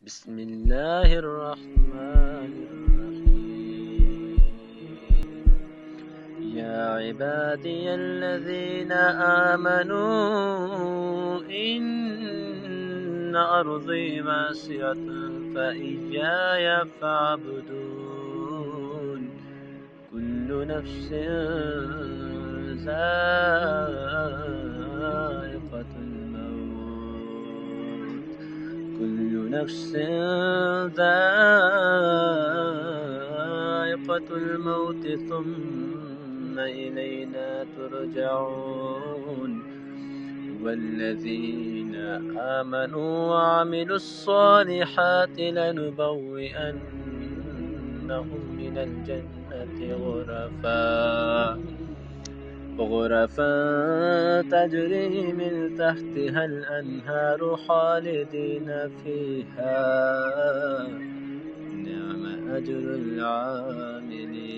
بسم الله الرحمن الرحيم. يا عبادي الذين آمنوا إن أرضي واسعة فإياي فاعبدون. كل نفس ذائقة الموت كل نفس ذائقة الموت ثم إلينا ترجعون. والذين آمنوا وعملوا الصالحات لنبوئنهم من الجنة غرفا تجري من تحتها الأنهار خالدين فيها. نعم أجر العاملين.